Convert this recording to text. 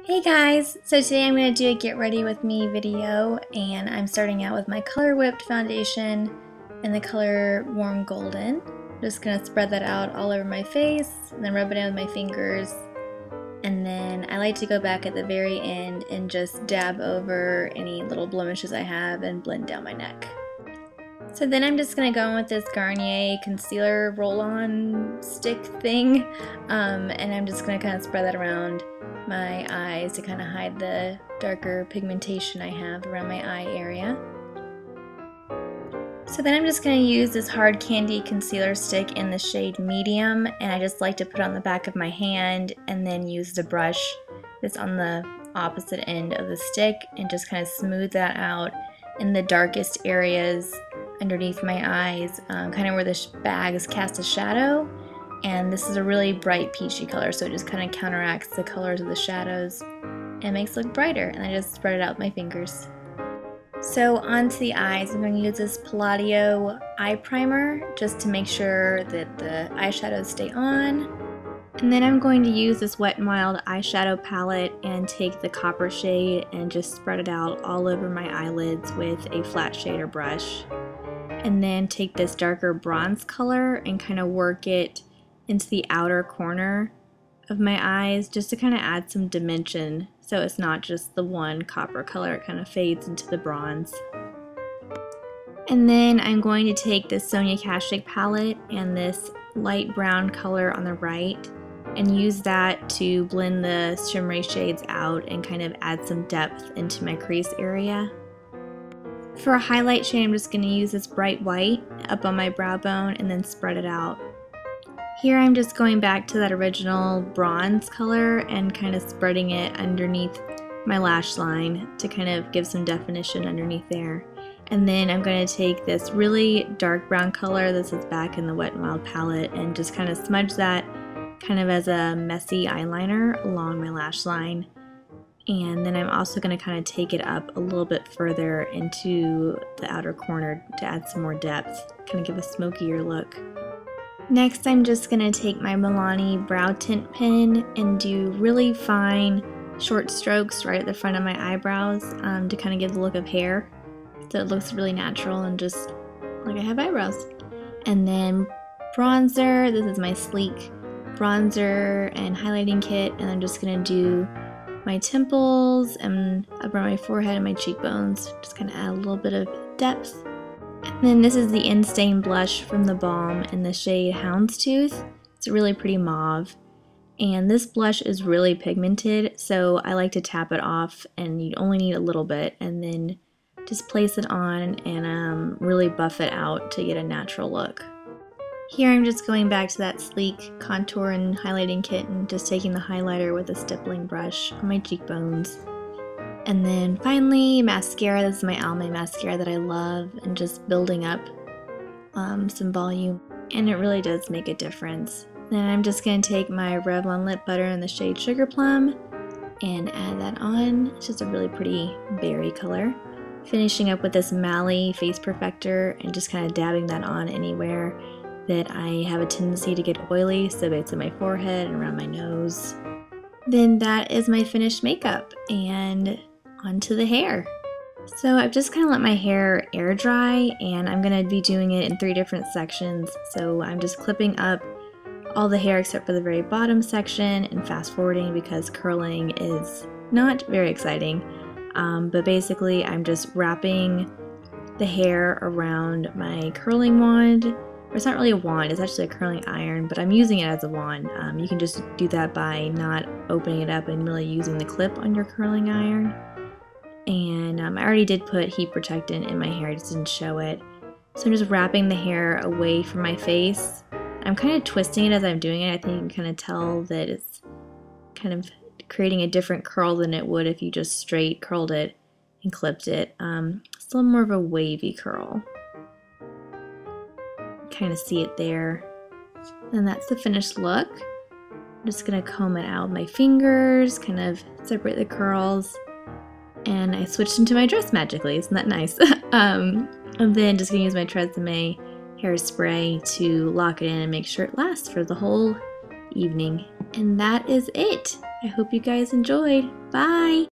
Hey guys! So today I'm going to do a get ready with me video, and I'm starting out with my Color Whipped foundation in the color Warm Golden. I'm just going to spread that out all over my face and then rub it in with my fingers. And then I like to go back at the very end and just dab over any little blemishes I have and blend down my neck. So then I'm just going to go in with this Garnier concealer roll-on stick thing, and I'm just going to kind of spread that around my eyes to kind of hide the darker pigmentation I have around my eye area. So then I'm just going to use this hard candy concealer stick in the shade medium, and I just like to put it on the back of my hand and then use the brush that's on the opposite end of the stick and just kind of smooth that out in the darkest areas underneath my eyes, kind of where the bags cast a shadow. And this is a really bright peachy color, so it just kind of counteracts the colors of the shadows and makes it look brighter. And I just spread it out with my fingers. So onto the eyes, I'm going to use this Palladio eye primer just to make sure that the eyeshadows stay on. And then I'm going to use this Wet n Wild eyeshadow palette and take the copper shade and just spread it out all over my eyelids with a flat shader brush. And then take this darker bronze color and kind of work it into the outer corner of my eyes just to kind of add some dimension, so it's not just the one copper color, it kind of fades into the bronze. And then I'm going to take this Sonia Kashuk palette and this light brown color on the right and use that to blend the shimmery shades out and kind of add some depth into my crease area. For a highlight shade, I'm just going to use this bright white up on my brow bone and then spread it out. Here I'm just going back to that original bronze color and kind of spreading it underneath my lash line to kind of give some definition underneath there. And then I'm going to take this really dark brown color, this is back in the Wet n Wild palette, and just kind of smudge that kind of as a messy eyeliner along my lash line. And then I'm also going to kind of take it up a little bit further into the outer corner to add some more depth, kind of give a smokier look. Next, I'm just going to take my Milani brow tint pen and do really fine short strokes right at the front of my eyebrows to kind of give the look of hair, so it looks really natural and just like I have eyebrows. And then bronzer, this is my Sleek bronzer and highlighting kit, and I'm just going to do my temples and up around my forehead and my cheekbones, just kind of add a little bit of depth. And then this is the In-Stain blush from the Balm in the shade Hound's. It's really pretty mauve, and this blush is really pigmented, so I like to tap it off, and you only need a little bit, and then just place it on and really buff it out to get a natural look. Here I'm just going back to that Sleek contour and highlighting kit and just taking the highlighter with a stippling brush on my cheekbones. And then finally, mascara. This is my Almay mascara that I love, and just building up some volume, and it really does make a difference. Then I'm just going to take my Revlon lip butter in the shade Sugarplum and add that on. It's just a really pretty berry color. Finishing up with this Mally face perfector and just kind of dabbing that on anywhere that I have a tendency to get oily, so it's in my forehead and around my nose. Then that is my finished makeup, and onto the hair. So I've just kind of let my hair air dry, and I'm going to be doing it in 3 different sections. So I'm just clipping up all the hair except for the very bottom section and fast forwarding because curling is not very exciting. But basically I'm just wrapping the hair around my curling wand. It's not really a wand, it's actually a curling iron, but I'm using it as a wand. You can just do that by not opening it up and really using the clip on your curling iron. And I already did put heat protectant in my hair, I just didn't show it. So I'm just wrapping the hair away from my face. I'm kind of twisting it as I'm doing it. I think you can kind of tell that it's kind of creating a different curl than it would if you just straight curled it and clipped it. It's a little more of a wavy curl. Kind of see it there. And that's the finished look. I'm just going to comb it out with my fingers, kind of separate the curls. And I switched into my dress magically, isn't that nice? And then just going to use my Tresemme hairspray to lock it in and make sure it lasts for the whole evening. And that is it. I hope you guys enjoyed. Bye!